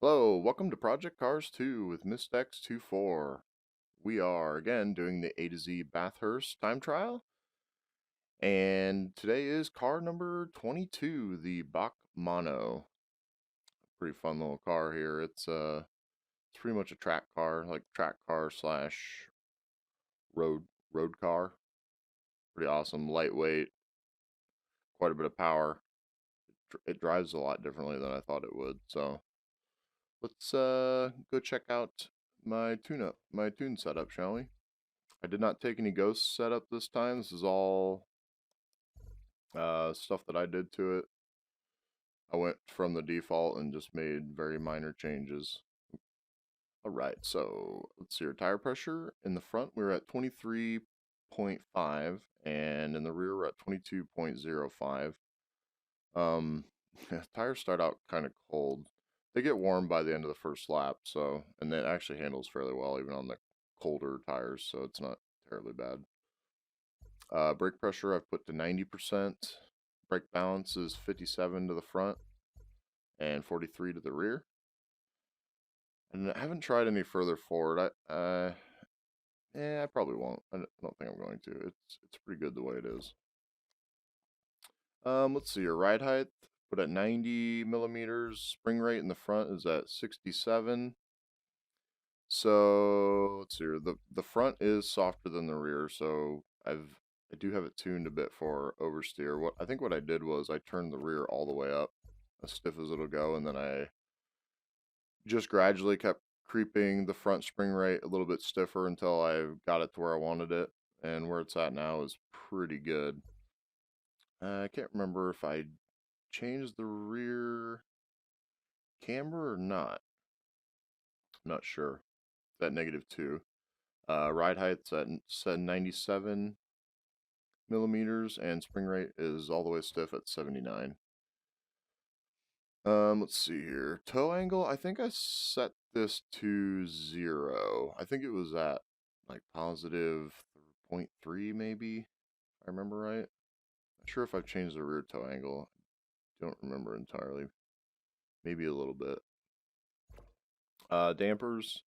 Hello, welcome to Project Cars 2 with MrX24. We are again doing the A to Z Bathurst time trial, and today is car number 22, the BAC MONO. Pretty fun little car here. It's pretty much a track car, like track car slash road car. Pretty awesome, lightweight, quite a bit of power. It drives a lot differently than I thought it would. So let's go check out my tune setup, shall we? I did not take any ghost setup this time. This is all stuff that I did to it. I went from the default and just made very minor changes. Alright, so let's see our tire pressure. In the front we were at 23.5 and in the rear we're at 22.05. Tires start out kind of cold. They get warm by the end of the first lap, so, and it actually handles fairly well even on the colder tires, so it's not terribly bad. Brake pressure I've put to 90%. Brake balance is 57 to the front and 43 to the rear. And I haven't tried any further forward. I probably won't. I don't think I'm going to. It's pretty good the way it is. Let's see, your ride height put at 90 millimeters. Spring rate in the front is at 67. So let's see here. The front is softer than the rear, so I do have it tuned a bit for oversteer. I think what I did was I turned the rear all the way up, as stiff as it'll go, and then I just gradually kept creeping the front spring rate a little bit stiffer until I got it to where I wanted it, and where it's at now is pretty good. I can't remember if I changed the rear camber or not. I'm not sure. It's at -2. Ride height's at 97 millimeters, and spring rate is all the way stiff at 79. Let's see here. Toe angle, I think I set this to 0. I think it was at like positive 0.3 maybe, if I remember right. Not sure if I've changed the rear toe angle. Don't remember entirely. Maybe a little bit. Dampers,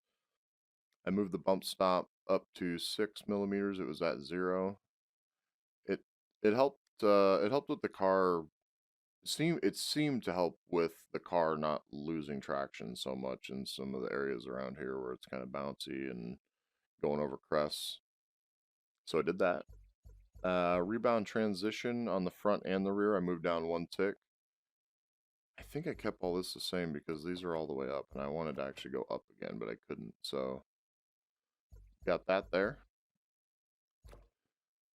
I moved the bump stop up to 6 millimeters. It was at 0. It helped with the car. It seemed to help with the car not losing traction so much in some of the areas around here where it's kind of bouncy and going over crests. So I did that. Rebound transition on the front and the rear, I moved down 1 tick. I think I kept all this the same because these are all the way up and I wanted to actually go up again, but I couldn't. So got that there.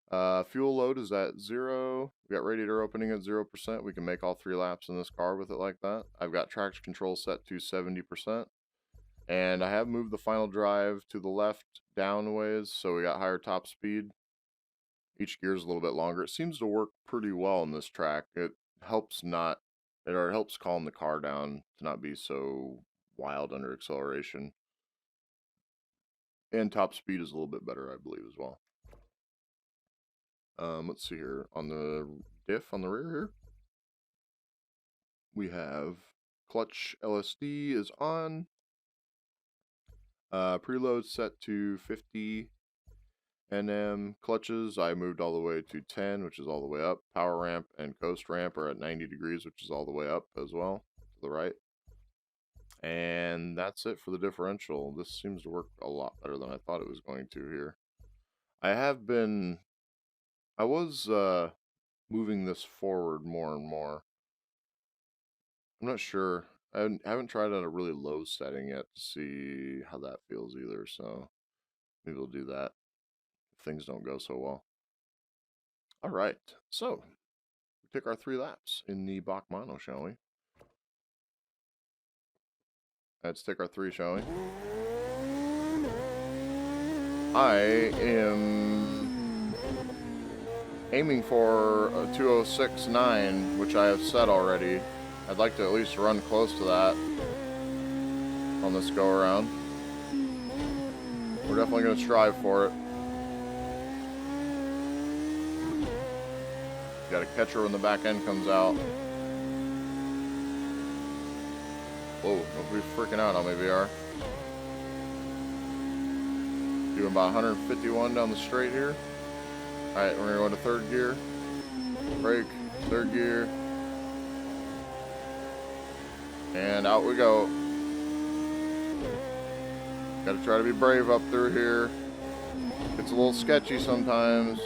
Fuel load is at 0. We got radiator opening at 0%. We can make all 3 laps in this car with it like that. I've got traction control set to 70%. And I have moved the final drive to the left down ways, so we got higher top speed. Each gear is a little bit longer. It seems to work pretty well in this track. It helps calm the car down to not be so wild under acceleration. And top speed is a little bit better, I believe, as well. Let's see here. On the diff on the rear here, we have clutch LSD is on. Preload set to 50 Nm. Clutches, I moved all the way to 10, which is all the way up. Power ramp and coast ramp are at 90 degrees, which is all the way up as well, to the right. And that's it for the differential. This seems to work a lot better than I thought it was going to here. I was moving this forward more and more. I'm not sure. I haven't tried at a really low setting yet to see how that feels either, so maybe we'll do that if things don't go so well. Alright, so we take our 3 laps in the BAC MONO, shall we? Let's take our 3, shall we? I am aiming for a 206.9, which I have set already. I'd like to at least run close to that on this go around. We're definitely going to strive for it. Got a catcher when the back end comes out. Whoa, don't be freaking out on me, VR. Doing about 151 down the straight here. Alright, we're gonna go into third gear. Brake, third gear. And out we go. Gotta try to be brave up through here. It's a little sketchy sometimes.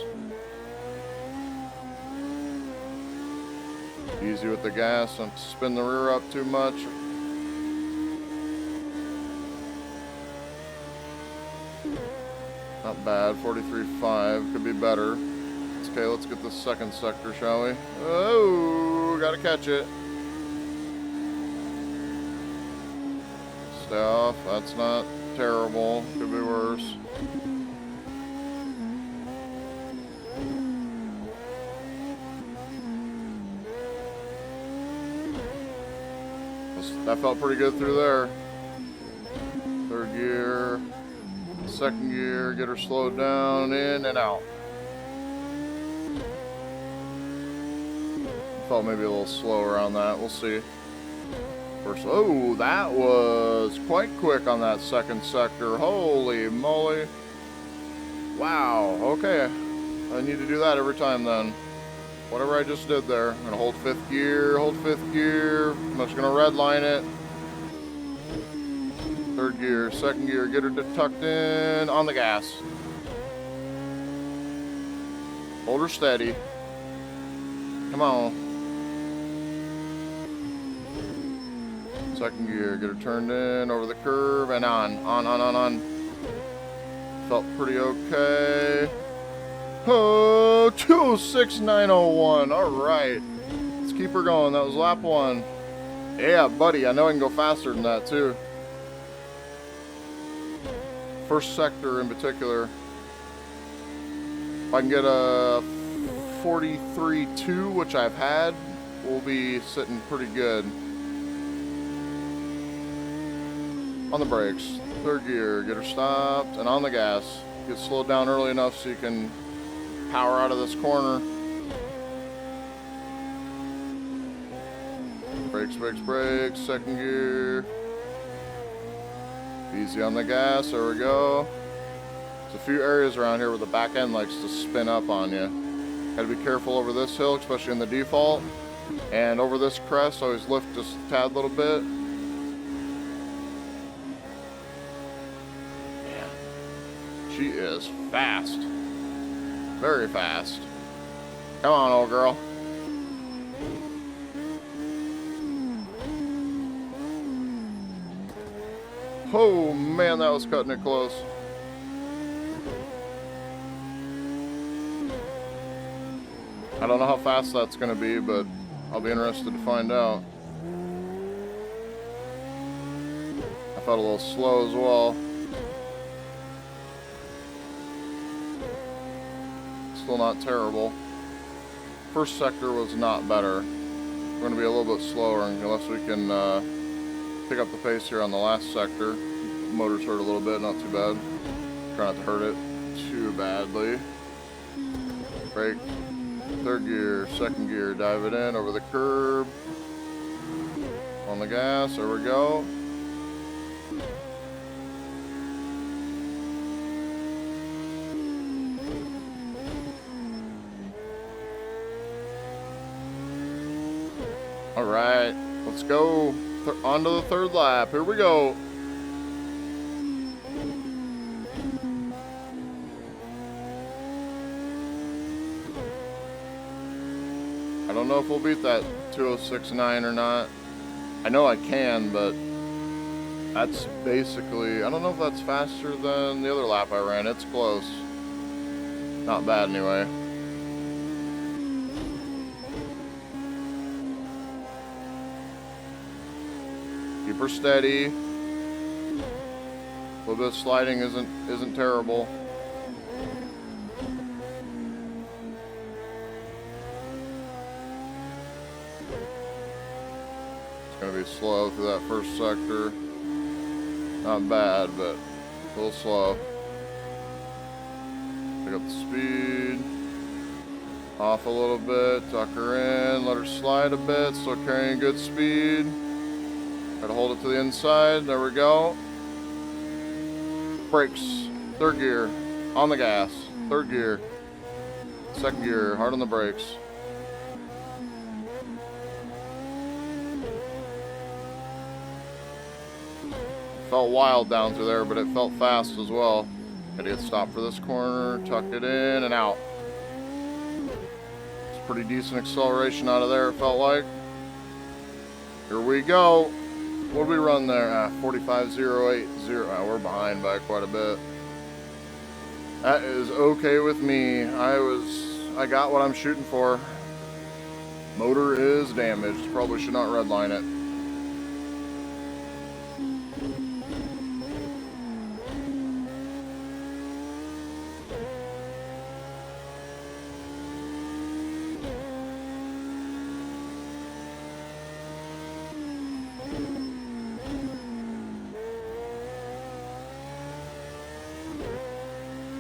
Easy with the gas, don't spin the rear up too much. Not bad, 43.5, could be better. Okay, let's get the second sector, shall we? Oh, gotta catch it. Stay off, that's not terrible, could be worse. That felt pretty good through there. Third gear, second gear, get her slowed down, in and out. Felt maybe a little slower on that, we'll see. First, oh, that was quite quick on that second sector, holy moly. Wow, okay, I need to do that every time then. Whatever I just did there. I'm gonna hold fifth gear, I'm just gonna redline it. Third gear, second gear, get her tucked in, on the gas. Hold her steady. Come on. Second gear, get her turned in, over the curve, and on. Felt pretty okay. Oh, 206.901. All right. Let's keep her going. That was lap 1. Yeah, buddy. I know I can go faster than that, too. First sector in particular. If I can get a 43.2, which I've had, we'll be sitting pretty good. On the brakes. Third gear. Get her stopped. And on the gas. Get slowed down early enough so you can power out of this corner. Brakes, second gear. Easy on the gas, there we go. There's a few areas around here where the back end likes to spin up on you. Gotta be careful over this hill, especially in the default. And over this crest, always lift just a tad little bit. Man, she is fast. Very fast. Come on, old girl. Oh man, that was cutting it close. I don't know how fast that's going to be, but I'll be interested to find out. I felt a little slow as well. Still not terrible. First sector was not better. We're going to be a little bit slower unless we can pick up the pace here on the last sector. Motor's hurt a little bit, not too bad. Try not to hurt it too badly. Brake, third gear, second gear, dive it in over the curb. On the gas, there we go. All right, let's go on to the third lap. Here we go. I don't know if we'll beat that 206.9 or not. I know I can, but that's basically, I don't know if that's faster than the other lap I ran. It's close. Not bad anyway. Keep her steady. A little bit of sliding isn't terrible. It's gonna be slow through that first sector. Not bad, but a little slow. Pick up the speed. Off a little bit, tuck her in, let her slide a bit, still carrying good speed. Try to hold it to the inside. There we go. Brakes. Third gear. On the gas. Third gear. Second gear. Hard on the brakes. Felt wild down through there, but it felt fast as well. Gotta get stopped for this corner. Tuck it in and out. It's pretty decent acceleration out of there, it felt like. Here we go. What did we run there? 45.080. We're behind by quite a bit. That is okay with me. I got what I'm shooting for. Motor is damaged. Probably should not redline it.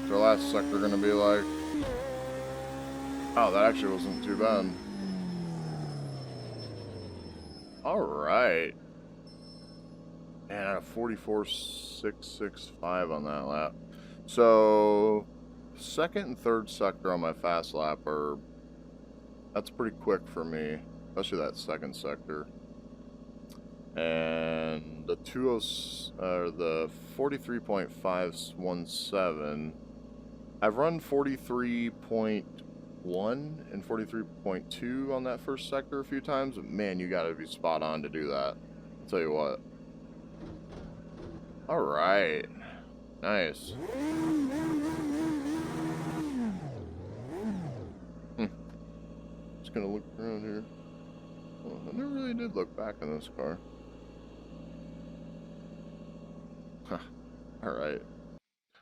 Our last sector gonna be like, oh, that actually wasn't too bad. All right, and I have 44.665 on that lap. So second and third sector on my fast lap that's pretty quick for me, especially that second sector. And the 43.517. I've run 43.1 and 43.2 on that first sector a few times, but man, you gotta be spot on to do that. I'll tell you what. Alright. Nice. Just gonna look around here. Well, I never really did look back in this car. Huh. Alright.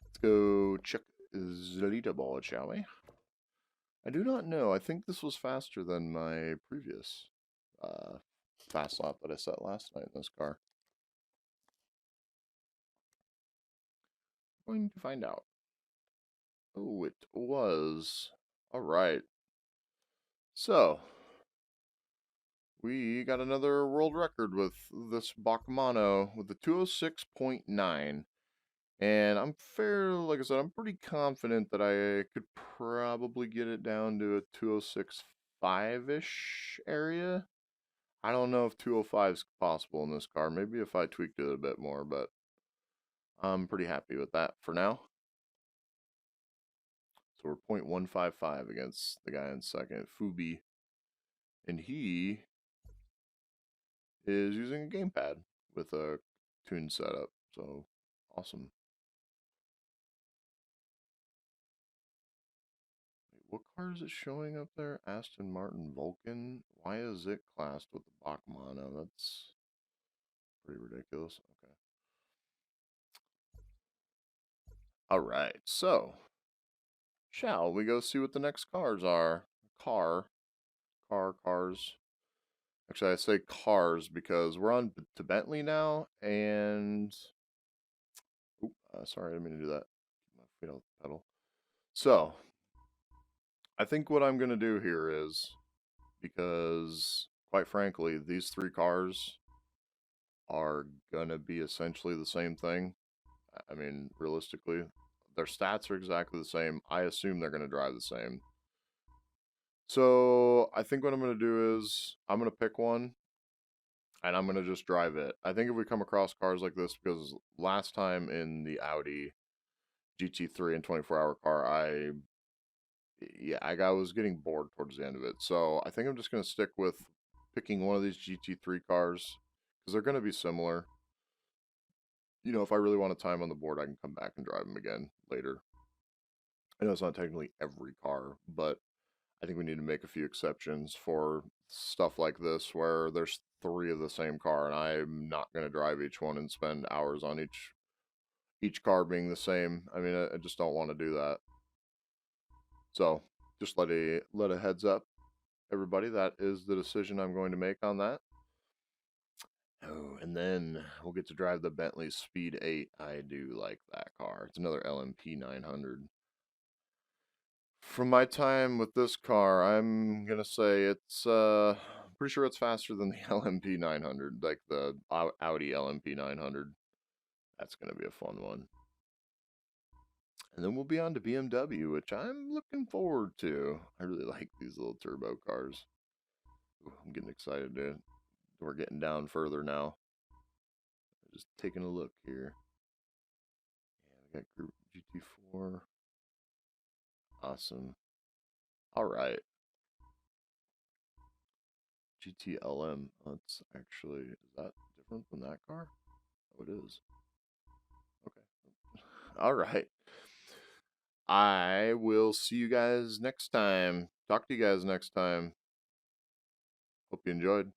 Let's go check the leaderboard, shall we? I do not know. I think this was faster than my previous fast lap that I set last night in this car. I'm going to find out. Oh, it was. Alright. So, we got another world record with this BAC MONO with the 206.9. And I'm like I said, I'm pretty confident that I could probably get it down to a 206.5-ish area. I don't know if 205 is possible in this car. Maybe if I tweaked it a bit more, but I'm pretty happy with that for now. So we're 0.155 against the guy in second, Fubi. And he is using a gamepad with a tuned setup. So awesome. What car is it showing up there? Aston Martin Vulcan. Why is it classed with the BAC MONO? That's pretty ridiculous. Okay. Alright, so shall we go see what the next cars are? Cars. Actually, I say cars because we're on to Bentley now, and sorry, I didn't mean to do that. Keep my feet off the pedal. So, I think what I'm gonna do here is, because quite frankly, these three cars are gonna be essentially the same thing. I mean, realistically, their stats are exactly the same. I assume they're gonna drive the same. So I think what I'm gonna do is I'm gonna pick one and I'm gonna just drive it. I think if we come across cars like this, because last time in the Audi GT3 and 24-hour car, I was getting bored towards the end of it. So I think I'm just gonna stick with picking one of these GT3 cars because they're gonna be similar. You know, if I really want to time on the board, I can come back and drive them again later. I know it's not technically every car, but I think we need to make a few exceptions for stuff like this where there's three of the same car and I'm not going to drive each one and spend hours on each car being the same. I mean, I just don't want to do that. So, just let a heads up, everybody. That is the decision I'm going to make on that. Oh, and then we'll get to drive the Bentley Speed 8. I do like that car. It's another LMP 900. From my time with this car, I'm gonna say it's Pretty sure it's faster than the LMP 900, like the Audi LMP 900. That's going to be a fun one. And then we'll be on to BMW, which I'm looking forward to. I really like these little turbo cars. Ooh, I'm getting excited, dude. We're getting down further now. Just taking a look here. Yeah, we got Group GT4. Awesome. All right. GTLM. That's actually, is that different than that car? Oh, it is. Okay. All right. I will see you guys next time. Talk to you guys next time. Hope you enjoyed.